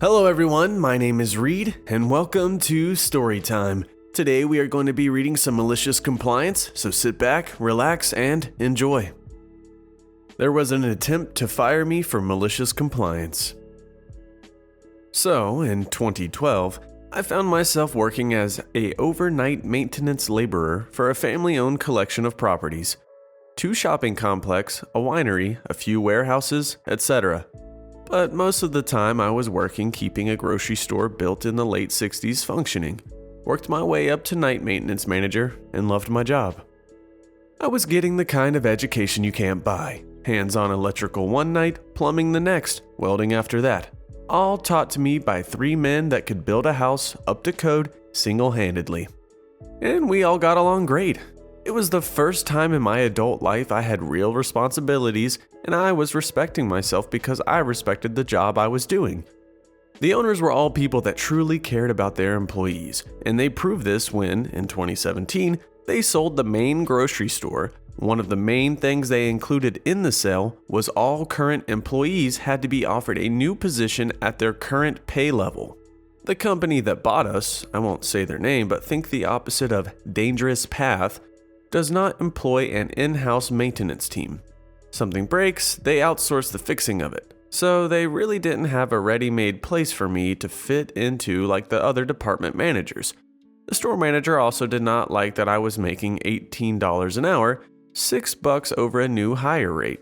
Hello everyone, my name is Reed, and welcome to Storytime. Today we are going to be reading some Malicious Compliance, so sit back, relax, and enjoy. There was an attempt to fire me for malicious compliance. So, in 2012, I found myself working as an overnight maintenance laborer for a family-owned collection of properties. 2 shopping complexes, a winery, a few warehouses, etc. But most of the time I was working keeping a grocery store built in the late 60s functioning, worked my way up to night maintenance manager, and loved my job. I was getting the kind of education you can't buy. Hands-on electrical one night, plumbing the next, welding after that. All taught to me by 3 men that could build a house up to code single-handedly. And we all got along great. It was the first time in my adult life I had real responsibilities, and I was respecting myself because I respected the job I was doing. The owners were all people that truly cared about their employees, and they proved this when, in 2017, they sold the main grocery store. One of the main things they included in the sale was all current employees had to be offered a new position at their current pay level. The company that bought us, I won't say their name, but think the opposite of dangerous path, does not employ an in-house maintenance team. Something breaks, they outsource the fixing of it. So they really didn't have a ready-made place for me to fit into like the other department managers. The store manager also did not like that I was making $18 an hour, $6 over a new hire rate.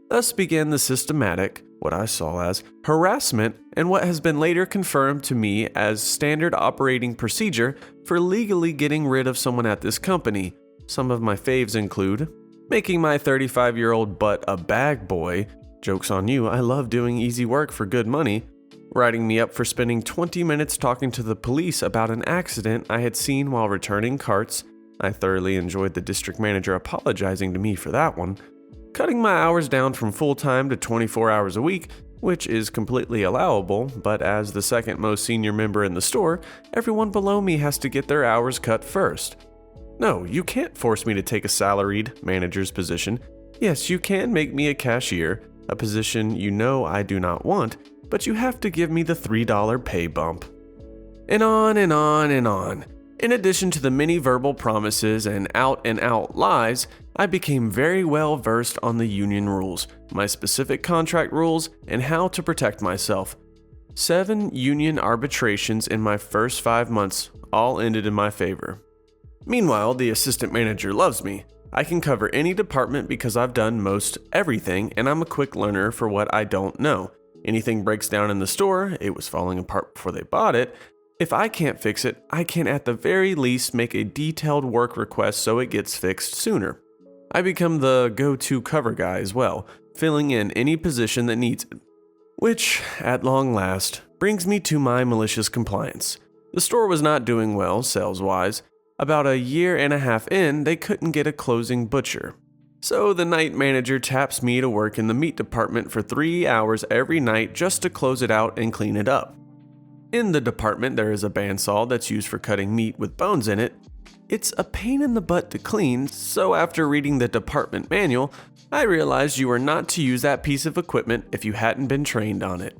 Thus began the systematic, what I saw as, harassment and what has been later confirmed to me as standard operating procedure for legally getting rid of someone at this company. Some of my faves include making my 35-year-old butt a bag boy. Joke's on you, I love doing easy work for good money. Writing me up for spending 20 minutes talking to the police about an accident I had seen while returning carts. I thoroughly enjoyed the district manager apologizing to me for that one. Cutting my hours down from full-time to 24 hours a week, which is completely allowable, but as the second most senior member in the store, everyone below me has to get their hours cut first. No, you can't force me to take a salaried manager's position. Yes, you can make me a cashier, a position you know I do not want, but you have to give me the $3 pay bump. And on and on and on. In addition to the many verbal promises and out-and-out lies, I became very well versed on the union rules, my specific contract rules, and how to protect myself. 7 union arbitrations in my first 5 months all ended in my favor. Meanwhile, the assistant manager loves me. I can cover any department because I've done most everything, and I'm a quick learner for what I don't know. Anything breaks down in the store, it was falling apart before they bought it. If I can't fix it, I can at the very least make a detailed work request so it gets fixed sooner. I become the go-to cover guy as well, filling in any position that needs it. Which, at long last, brings me to my malicious compliance. The store was not doing well sales-wise. About a year and a half in, they couldn't get a closing butcher. So the night manager taps me to work in the meat department for 3 hours every night just to close it out and clean it up. In the department, there is a bandsaw that's used for cutting meat with bones in it. It's a pain in the butt to clean, so after reading the department manual, I realized you were not to use that piece of equipment if you hadn't been trained on it.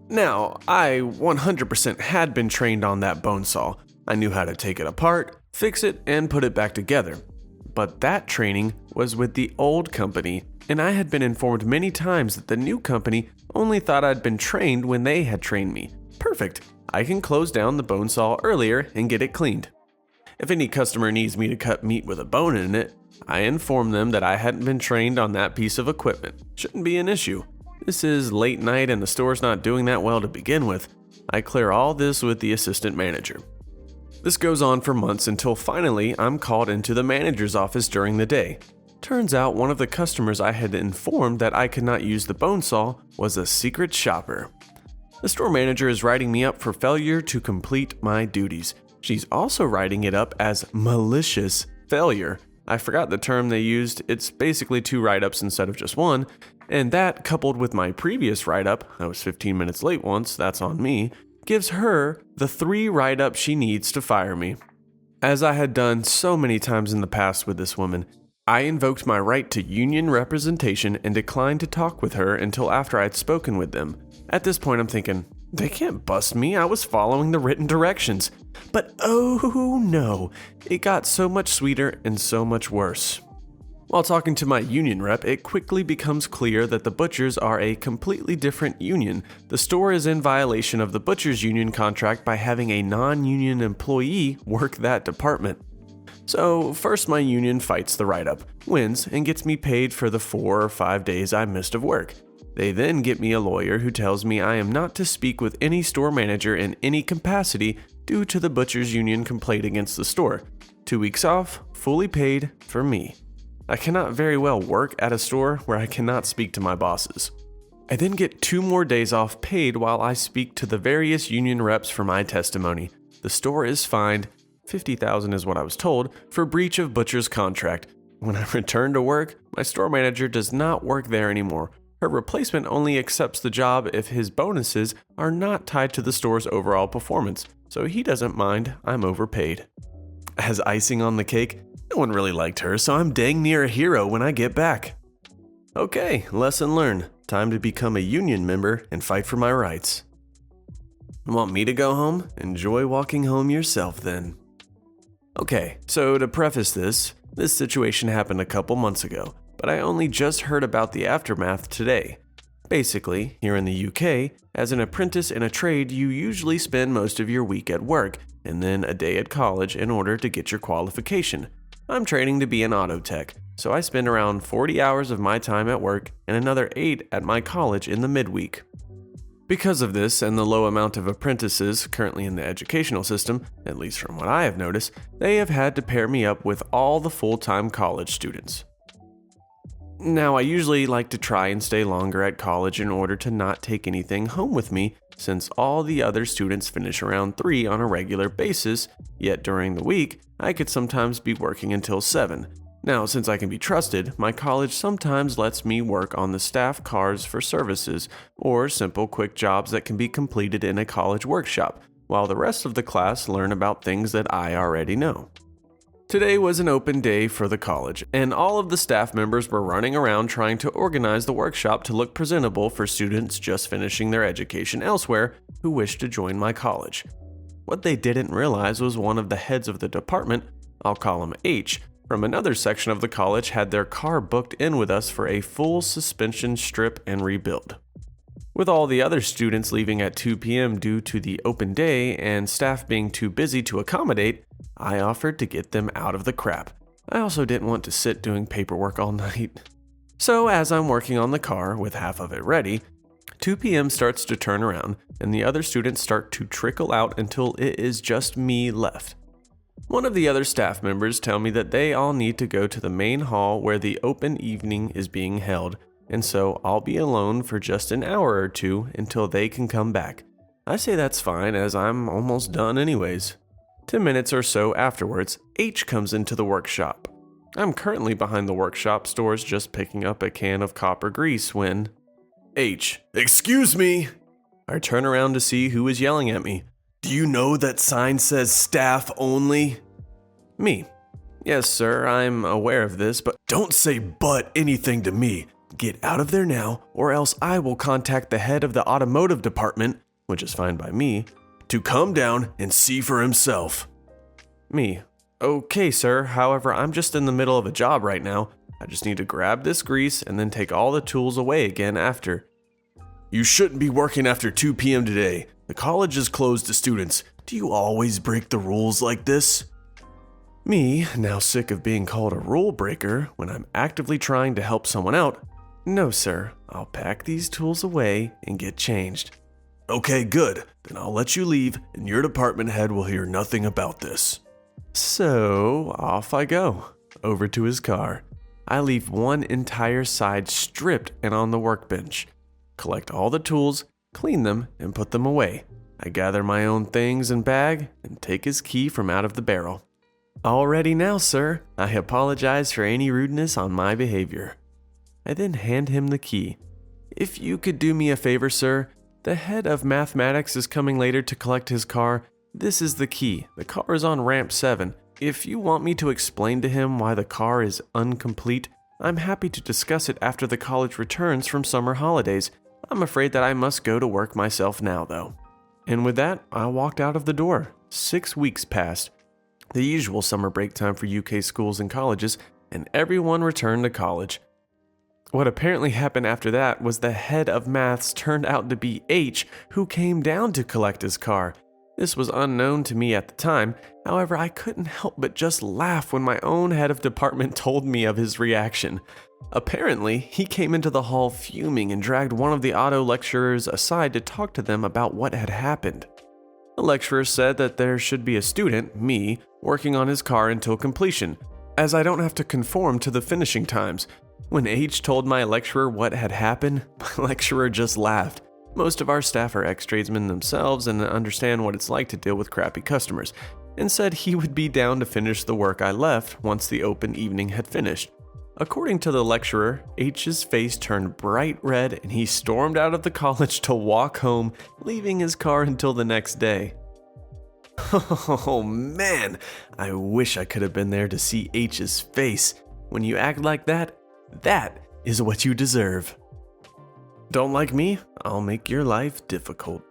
Now, I 100% had been trained on that bone saw. I knew how to take it apart, fix it, and put it back together. But that training was with the old company, and I had been informed many times that the new company only thought I'd been trained when they had trained me. Perfect. I can close down the bone saw earlier and get it cleaned. If any customer needs me to cut meat with a bone in it, I inform them that I hadn't been trained on that piece of equipment. Shouldn't be an issue. This is late night and the store's not doing that well to begin with. I clear all this with the assistant manager. This goes on for months until finally I'm called into the manager's office during the day. Turns out one of the customers I had informed that I could not use the bone saw was a secret shopper. The store manager is writing me up for failure to complete my duties. She's also writing it up as malicious failure. I forgot the term they used. It's basically 2 write-ups instead of just 1. And that, coupled with my previous write-up, I was 15 minutes late once, that's on me, gives her the 3 write-ups she needs to fire me. As I had done so many times in the past with this woman, I invoked my right to union representation and declined to talk with her until after I had spoken with them. At this point I'm thinking, They can't bust me, I was following the written directions. But oh no, it got so much sweeter and so much worse. While talking to my union rep, it quickly becomes clear that the butchers are a completely different union. The store is in violation of the butchers union contract by having a non-union employee work that department. So first my union fights the write-up, wins, and gets me paid for the 4 or 5 days I missed of work. They then get me a lawyer who tells me I am not to speak with any store manager in any capacity due to the butchers union complaint against the store. 2 weeks off, fully paid, for me. I cannot very well work at a store where I cannot speak to my bosses. I then get 2 more days off paid while I speak to the various union reps for my testimony. The store is fined, $50,000 is what I was told, for breach of butcher's contract. When I return to work, my store manager does not work there anymore. Her replacement only accepts the job if his bonuses are not tied to the store's overall performance, so he doesn't mind I'm overpaid. As icing on the cake, no one really liked her, so I'm dang near a hero when I get back. Okay, lesson learned. Time to become a union member and fight for my rights. Want me to go home? Enjoy walking home yourself then. Okay, so to preface this situation happened a couple months ago, but I only just heard about the aftermath today. Basically, here in the UK, as an apprentice in a trade, you usually spend most of your week at work, and then a day at college in order to get your qualification. I'm training to be an auto tech, so I spend around 40 hours of my time at work and another 8 at my college in the midweek. Because of this and the low amount of apprentices currently in the educational system, at least from what I have noticed, they have had to pair me up with all the full-time college students. Now, I usually like to try and stay longer at college in order to not take anything home with me, since all the other students finish around 3 on a regular basis, yet during the week, I could sometimes be working until 7. Now, since I can be trusted, my college sometimes lets me work on the staff cars for services, or simple quick jobs that can be completed in a college workshop, while the rest of the class learn about things that I already know. Today was an open day for the college, and all of the staff members were running around trying to organize the workshop to look presentable for students just finishing their education elsewhere who wished to join my college. What they didn't realize was one of the heads of the department, I'll call him H, from another section of the college had their car booked in with us for a full suspension strip and rebuild. With all the other students leaving at 2 p.m. due to the open day and staff being too busy to accommodate, I offered to get them out of the crap. I also didn't want to sit doing paperwork all night. So as I'm working on the car with half of it ready, 2 p.m. starts to turn around and the other students start to trickle out until it is just me left. One of the other staff members tell me that they all need to go to the main hall where the open evening is being held, and so I'll be alone for just an hour or 2 until they can come back. I say that's fine as I'm almost done anyways. 10 minutes or so afterwards, H comes into the workshop. I'm currently behind the workshop stores just picking up a can of copper grease when H, excuse me! I turn around to see who is yelling at me. Do you know that sign says staff only? Me. Yes, sir, I'm aware of this, but don't say but anything to me. Get out of there now, or else I will contact the head of the automotive department, which is fine by me, to come down and see for himself. Me. Okay, sir, however, I'm just in the middle of a job right now. I just need to grab this grease and then take all the tools away again after. You shouldn't be working after 2 p.m. today. The college is closed to students. Do you always break the rules like this? Me, now sick of being called a rule breaker when I'm actively trying to help someone out. No, sir, I'll pack these tools away and get changed. Okay, good. Then I'll let you leave and your department head will hear nothing about this. So, off I go, over to his car. I leave one entire side stripped and on the workbench. Collect all the tools, clean them, and put them away. I gather my own things and bag and take his key from out of the barrel. All ready now, sir. I apologize for any rudeness on my behavior. I then hand him the key. If you could do me a favor, sir, the head of mathematics is coming later to collect his car. This is the key. The car is on ramp 7. If you want me to explain to him why the car is incomplete, I'm happy to discuss it after the college returns from summer holidays. I'm afraid that I must go to work myself now, though. And with that, I walked out of the door. 6 weeks passed, the usual summer break time for UK schools and colleges, and everyone returned to college. What apparently happened after that was the head of maths turned out to be H, who came down to collect his car. This was unknown to me at the time, however I couldn't help but just laugh when my own head of department told me of his reaction. Apparently, he came into the hall fuming and dragged one of the auto lecturers aside to talk to them about what had happened. The lecturer said that there should be a student, me, working on his car until completion, as I don't have to conform to the finishing times. When H told my lecturer what had happened, my lecturer just laughed. Most of our staff are ex-tradesmen themselves and understand what it's like to deal with crappy customers, and said he would be down to finish the work I left once the open evening had finished. According to the lecturer, H's face turned bright red and he stormed out of the college to walk home, leaving his car until the next day. Oh man, I wish I could have been there to see H's face. When you act like that, that is what you deserve. Don't like me? I'll make your life difficult.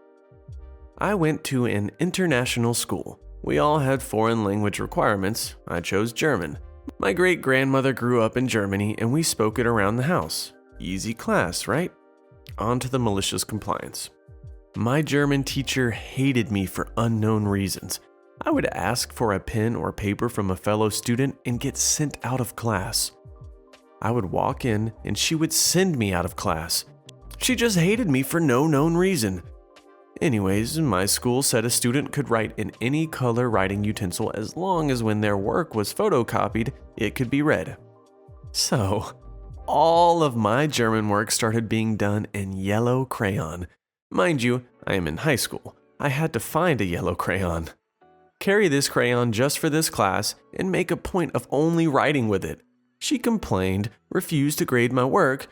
I went to an international school. We all had foreign language requirements. I chose German. My great-grandmother grew up in Germany and we spoke it around the house. Easy class, right? On to the malicious compliance. My German teacher hated me for unknown reasons. I would ask for a pen or paper from a fellow student and get sent out of class. I would walk in and she would send me out of class. She just hated me for no known reason. Anyways, my school said a student could write in any color writing utensil as long as when their work was photocopied, it could be read. So, all of my German work started being done in yellow crayon. Mind you, I am in high school. I had to find a yellow crayon. Carry this crayon just for this class and make a point of only writing with it. She complained, refused to grade my work.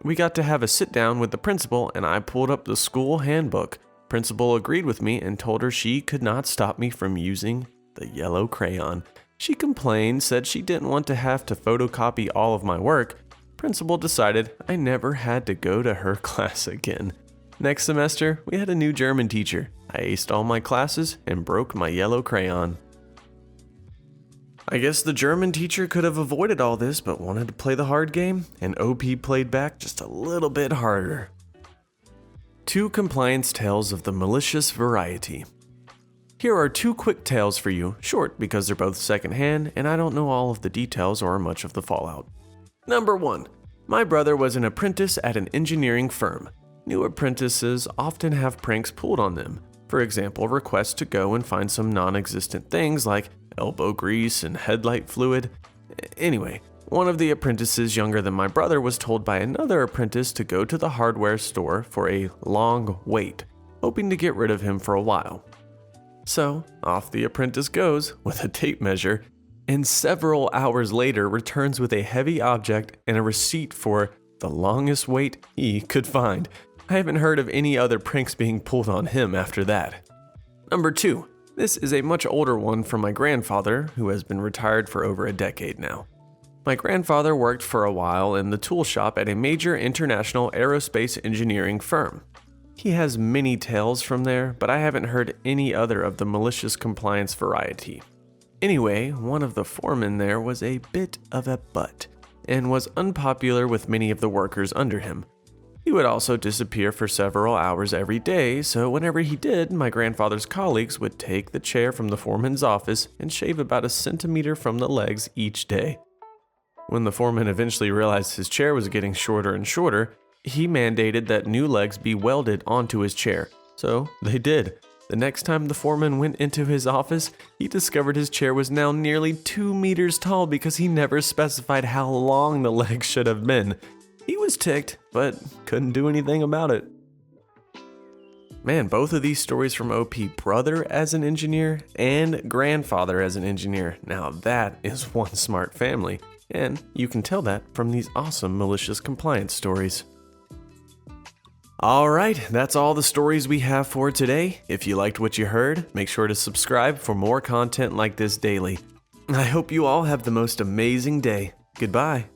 We got to have a sit down with the principal and I pulled up the school handbook. Principal agreed with me and told her she could not stop me from using the yellow crayon. She complained, said she didn't want to have to photocopy all of my work. Principal decided I never had to go to her class again. Next semester, we had a new German teacher. I aced all my classes and broke my yellow crayon. I guess the German teacher could have avoided all this but wanted to play the hard game, and OP played back just a little bit harder. 2 compliance tales of the malicious variety. Here are 2 quick tales for you, short because they're both secondhand and I don't know all of the details or much of the fallout. Number 1. My brother was an apprentice at an engineering firm. New apprentices often have pranks pulled on them. For example, requests to go and find some non-existent things like elbow grease and headlight fluid. Anyway, one of the apprentices younger than my brother was told by another apprentice to go to the hardware store for a long wait, hoping to get rid of him for a while. So, off the apprentice goes with a tape measure, and several hours later returns with a heavy object and a receipt for the longest wait he could find. I haven't heard of any other pranks being pulled on him after that. Number 2. This is a much older one from my grandfather, who has been retired for over a decade now. My grandfather worked for a while in the tool shop at a major international aerospace engineering firm. He has many tales from there, but I haven't heard any other of the malicious compliance variety. Anyway, one of the foremen there was a bit of a butt, and was unpopular with many of the workers under him. He would also disappear for several hours every day, so whenever he did, my grandfather's colleagues would take the chair from the foreman's office and shave about a centimeter from the legs each day. When the foreman eventually realized his chair was getting shorter and shorter, he mandated that new legs be welded onto his chair. So they did. The next time the foreman went into his office, he discovered his chair was now nearly 2 meters tall because he never specified how long the legs should have been. He was ticked, but couldn't do anything about it. Man, both of these stories from OP, brother as an engineer and grandfather as an engineer. Now that is one smart family. And you can tell that from these awesome malicious compliance stories. Alright, that's all the stories we have for today. If you liked what you heard, make sure to subscribe for more content like this daily. I hope you all have the most amazing day. Goodbye.